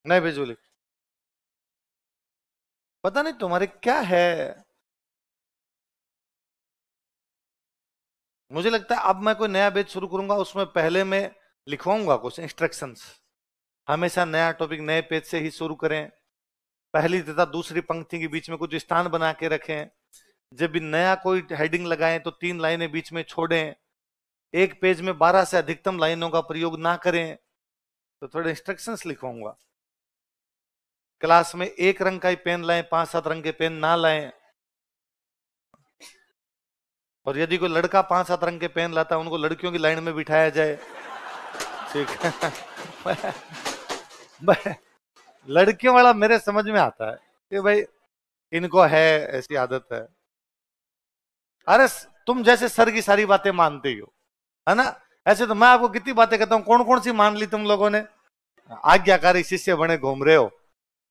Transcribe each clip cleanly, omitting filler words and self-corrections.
नहीं बिजली, पता नहीं तुम्हारे क्या है। मुझे लगता है अब मैं कोई नया बैच शुरू करूंगा, उसमें पहले मैं लिखवाऊंगा कुछ इंस्ट्रक्शंस। हमेशा नया टॉपिक नए पेज से ही शुरू करें। पहली तथा दूसरी पंक्ति के बीच में कुछ स्थान बना के रखें। जब भी नया कोई हेडिंग लगाएं तो 3 लाइनें बीच में छोड़ें। एक पेज में 12 से अधिकतम लाइनों का प्रयोग ना करें। तो थोड़े इंस्ट्रक्शंस लिखवाऊंगा। क्लास में एक रंग का ही पेन लाएं, 5-7 रंग के पेन ना लाएं। और यदि कोई लड़का 5-7 रंग के पेन लाता है, उनको लड़कियों की लाइन में बिठाया जाए। ठीक है। लड़कियों वाला मेरे समझ में आता है कि भाई इनको है, ऐसी आदत है। अरे तुम जैसे सर की सारी बातें मानते हो, है ना, ऐसे तो मैं आपको कितनी बातें कहता हूँ, कौन कौन सी मान ली तुम लोगों ने। आज्ञाकारी शिष्य बने घूम रहे हो,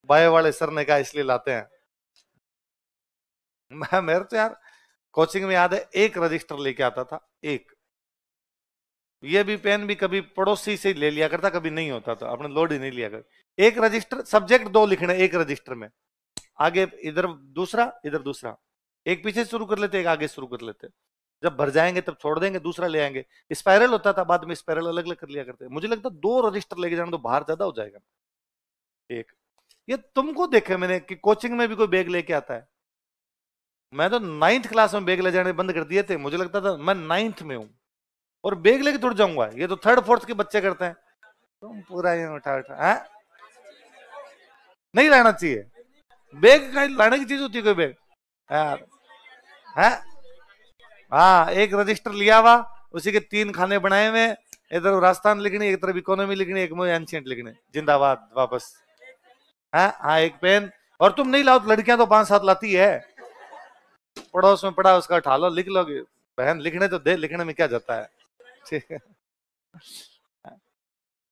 बाय वाले सर ने कहा इसलिए लाते हैं। मैं मेरे तो यार कोचिंग में याद है, एक रजिस्टर लेके आता था, एक। ये भी पेन भी कभी पड़ोसी से ले लिया करता, कभी नहीं होता था, अपने लोड ही नहीं लिया कर। एक रजिस्टर, सब्जेक्ट 2 लिखने एक रजिस्टर में, आगे इधर दूसरा इधर दूसरा। एक पीछे शुरू कर लेते, एक आगे शुरू कर लेते। जब भर जाएंगे तब छोड़ देंगे, दूसरा ले आएंगे। स्पाइरल होता था, बाद में स्पाइरल अलग अलग कर लिया करते। मुझे लगता 2 रजिस्टर लेके जाना तो बाहर ज्यादा हो जाएगा। एक, ये तुमको देखे मैंने कि कोचिंग में भी कोई बैग लेके आता है। मैं तो 9th क्लास में बैग ले जाने बंद कर दिए थे। मुझे लगता था मैं 9th में हूं और बैग लेके थोड़ी जाऊंगा, ये तो 3rd 4th के बच्चे करते हैं। तुम पूरा ही उठा उठा है। नहीं लाना चाहिए बैग, का लाने की चीज होती है कोई बैग यार, है। हाँ, एक रजिस्टर लिया हुआ, उसी के 3 खाने बनाए हुए। इधर राजस्थान लिखनी, एक तरफ इकोनॉमी लिखनी, एक में एंशियंट लिखनी, जिंदाबाद वापस। हाँ हाँ, एक पेन। और तुम नहीं लाओ तो लड़कियां तो 5-7 लाती है। पड़ोस में पड़ा, उसका उठा लो, लिख लोगे। बहन लिखने तो दे, लिखने में क्या जाता है। ठीक है।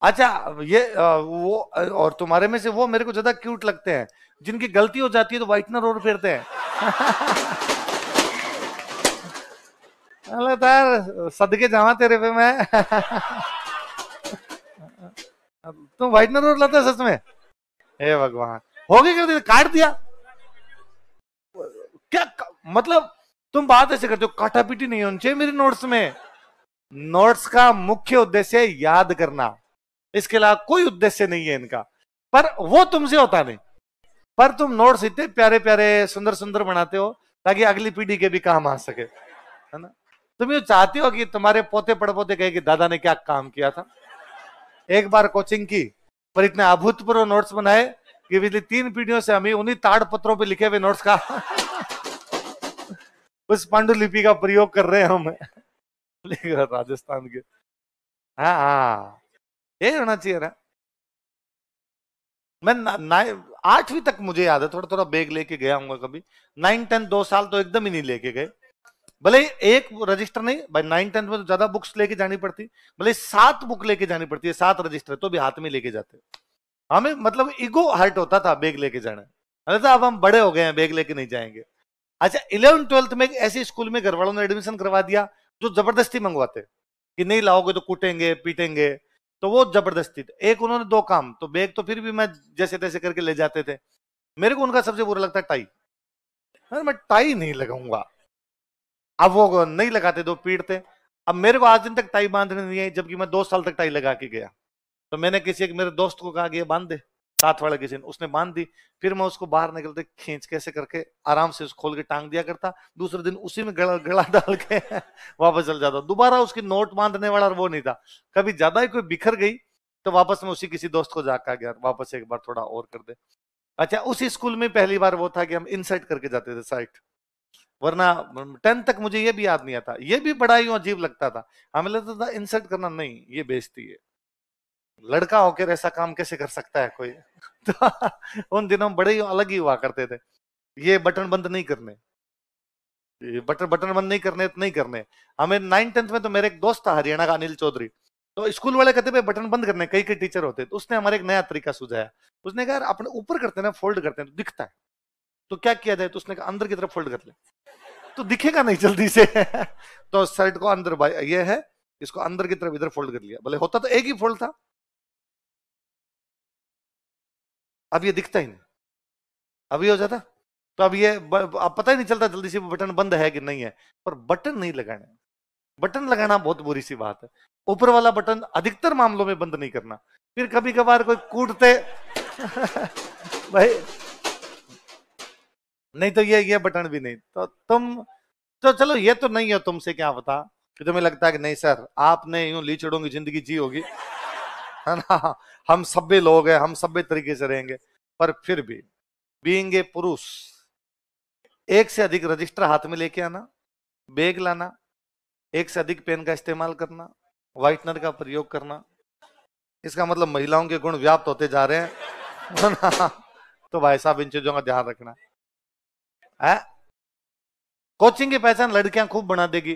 अच्छा, ये वो और तुम्हारे में से वो मेरे को ज्यादा क्यूट लगते हैं, जिनकी गलती हो जाती है तो व्हाइटनर और फेरते हैं। अरे तार सदके जावा तेरे पे मैं। तुम व्हाइटनर और लाते सच में। हे भगवान, हो गई, कर दिया, काट दिया। क्या मतलब, तुम बात ऐसे करते हो, काटा पीटी नहीं होनी चाहिए मेरी नोट्स में। नोट्स का मुख्य उद्देश्य याद करना, इसके अलावा कोई उद्देश्य नहीं है इनका। पर वो तुमसे होता नहीं। पर तुम नोट्स इतने प्यारे प्यारे सुंदर सुंदर बनाते हो ताकि अगली पीढ़ी के भी काम आ सके, है ना। तुम ये चाहते हो कि तुम्हारे पोते पड़पोते कहे कि दादा ने क्या काम किया था। एक बार कोचिंग की, पर इतने अभूतपूर्व नोट्स बनाए कि पिछली 3 पीढ़ियों से हमें उन्हीं ताड़ पत्रों पे लिखे हुए नोट्स का उस पांडुलिपि का प्रयोग कर रहे हैं हम। राजस्थान के। हाँ हाँ, ये होना चाहिए ना। मैं 8वीं तक मुझे याद है, थोड़ा थोड़ा बैग लेके गया हूँ कभी। 9-10 2 साल तो एकदम ही नहीं लेके गए। भले एक रजिस्टर नहीं भाई, 9-10 में तो ज्यादा बुक्स लेके जानी पड़ती। भले 7 बुक लेके जानी पड़ती है, 7 रजिस्टर तो भी हाथ में लेके जाते। हमें मतलब ईगो हर्ट होता था बैग लेके जाना। अरे तो अब हम बड़े हो गए हैं, बैग लेके नहीं जाएंगे। अच्छा, 11th 12th में एक ऐसी स्कूल में घर वालों ने एडमिशन करवा दिया जो जबरदस्ती मंगवाते कि नहीं लाओगे तो कूटेंगे पीटेंगे। तो वो जबरदस्ती, एक उन्होंने 2 काम, तो बैग तो फिर भी मैं जैसे तैसे करके ले जाते थे। मेरे को उनका सबसे बुरा लगता है टाई। मैं टाई नहीं लगाऊंगा। अब वो नहीं लगाते तो पीटते। अब मेरे को आज दिन तक टाई बांधने नहीं आई, जबकि मैं 2 साल तक टाई लगा के गया। तो मैंने किसी एक मेरे दोस्त को कहा कि ये बांध दे, साथ वाले किसी ने, उसने बांध दी। फिर मैं उसको बाहर निकलते खींच कैसे करके आराम से खोल के टांग दिया करता। दूसरे दिन उसी में गला गला डाल के वापस चल जाता। दोबारा उसकी नोट बांधने वाला वो नहीं था। कभी ज्यादा ही कोई बिखर गई तो वापस में उसी किसी दोस्त को जाकर गया, वापस एक बार थोड़ा और कर दे। अच्छा, उसी स्कूल में पहली बार वो था कि हम इनसाइड करके जाते थे साइड। वरना 10th तक मुझे ये भी याद नहीं आता, ये भी बड़ा ही अजीब लगता था। हमें लगता था इंसल्ट करना नहीं, ये बेइज्जती है। लड़का होकर ऐसा काम कैसे कर सकता है कोई। तो उन दिनों बड़े ही अलग ही हुआ करते थे। ये बटन बंद नहीं करने, ये बटन बटन बंद नहीं करने तो नहीं करने। हमें 9th 10th में तो मेरे एक दोस्त था हरियाणा का, अनिल चौधरी। तो स्कूल वाले कहते भाई बटन बंद करने, कई कई टीचर होते। तो उसने हमारे एक नया तरीका सुझाया। उसने कहा यार अपने ऊपर करते ना, फोल्ड करते हैं तो दिखता है, तो क्या किया जाए। तो उसने कहा अंदर की तरफ फोल्ड कर ले, तो दिखेगा नहीं जल्दी से। तो शर्ट को अंदर, ये है, इसको अंदर की तरफ इधर फोल्ड कर लिया। भले होता तो एक ही फोल्ड था। अब ये दिखता ही नहीं, अभी हो जाता। तो अब ये अब पता ही नहीं चलता जल्दी से वो बटन बंद है कि नहीं है, पर बटन नहीं लगाना। बटन लगाना बहुत बुरी सी बात है। ऊपर वाला बटन अधिकतर मामलों में बंद नहीं करना। फिर कभी कभार कोई कूटते भाई, नहीं तो ये बटन भी नहीं तो तुम, तो चलो ये तो नहीं है, तुमसे क्या पता कि तुम्हें लगता है कि नहीं सर आपने यूं लीचड़ों की जिंदगी जी होगी, है ना, हम सभ्य लोग हैं, हम सभ्य तरीके से रहेंगे। पर फिर भी बीइंग ए पुरुष, एक से अधिक रजिस्टर हाथ में लेके आना, बैग लाना, एक से अधिक पेन का इस्तेमाल करना, व्हाइटनर का प्रयोग करना, इसका मतलब महिलाओं के गुण व्याप्त होते जा रहे हैं। तो भाई साहब इन चीजों का ध्यान रखना है। कोचिंग की पहचान लड़कियां खूब बना देगी।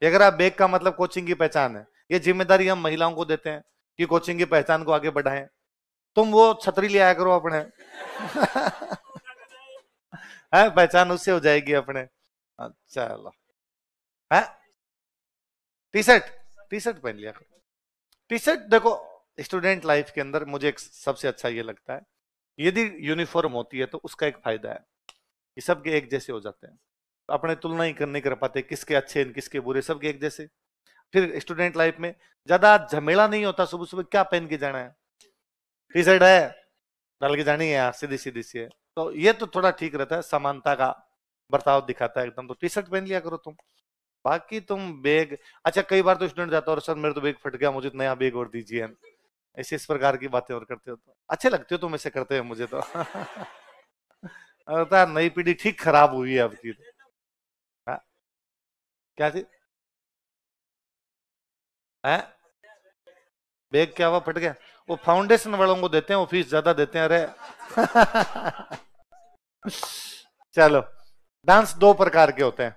अगर आप बैग का मतलब कोचिंग की पहचान है, ये जिम्मेदारी हम महिलाओं को देते हैं कि कोचिंग की पहचान को आगे बढ़ाएं। तुम वो छतरी ले आया करो अपने। है पहचान उससे हो जाएगी अपने। चलो है, टी शर्ट, टी शर्ट पहन लिया करो। टी शर्ट देखो, स्टूडेंट लाइफ के अंदर मुझे एक सबसे अच्छा ये लगता है, यदि यूनिफॉर्म होती है तो उसका एक फायदा है कि सबके एक जैसे हो जाते हैं, तो अपने तुलना ही नहीं कर पाते किसके अच्छे किसके बुरे, सबके एक जैसे। फिर स्टूडेंट लाइफ में ज्यादा झमेला नहीं होता, सुबह सुबह क्या पहन के जाना है, टी शर्ट है डाल के जानी है यार, सीधी सीधी सी है। तो ये तो थोड़ा ठीक रहता है, समानता का बर्ताव दिखाता है एकदम। तो टी शर्ट पहन लिया करो तुम। बाकी तुम बैग, अच्छा कई बार तो स्टूडेंट जाता है और सर मेरे तो बैग फट गया, मुझे नया बैग और दीजिए, ऐसे इस प्रकार की बातें और करते हो तो अच्छे लगते हो तुम ऐसे करते हो मुझे तो। है नई पीढ़ी ठीक खराब हुई है अब की। हाँ, क्या थी है, बैग क्या हुआ फट गया, वो फाउंडेशन वालों को देते हैं, वो फीस ज्यादा देते हैं, अरे। चलो, डांस दो प्रकार के होते हैं,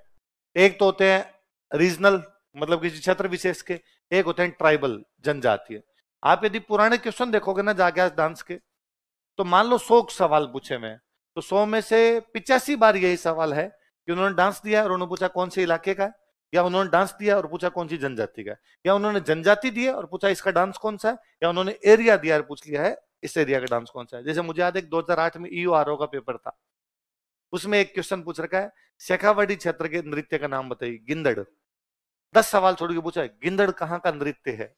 एक तो होते हैं रीजनल, मतलब किसी क्षेत्र विशेष के, एक होते हैं ट्राइबल, जनजातीय। आप यदि पुराने क्वेश्चन देखोगे ना जाके आज डांस के, तो मान लो 100 सवाल पूछे मैं, तो 100 में से 85 बार यही सवाल है कि उन्होंने डांस दिया और उन्होंने पूछा कौन से इलाके का है, या उन्होंने डांस दिया और पूछा कौन सी जनजाति का है, या उन्होंने जनजाति दिया और पूछा इसका डांस कौन सा है, या उन्होंने एरिया दिया और पूछ लिया है इस एरिया का डांस कौन सा है। जैसे मुझे याद है 2008 में ईओआरओ का पेपर था, उसमें एक क्वेश्चन पूछ रखा है शेखावाटी क्षेत्र के नृत्य का नाम बताइए, गिंदड़। 10 सवाल छोड़ के पूछा है गिंदड़ कहाँ का नृत्य है,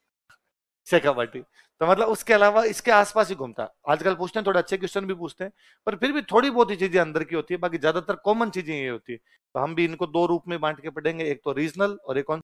शेखावाटी। तो मतलब उसके अलावा इसके आसपास ही घूमता है। आजकल पूछते हैं थोड़े अच्छे क्वेश्चन भी पूछते हैं, पर फिर भी थोड़ी बहुत ही चीजें अंदर की होती है, बाकी ज्यादातर कॉमन चीजें ये होती है। तो हम भी इनको दो रूप में बांट के पढ़ेंगे, एक तो रीजनल और एक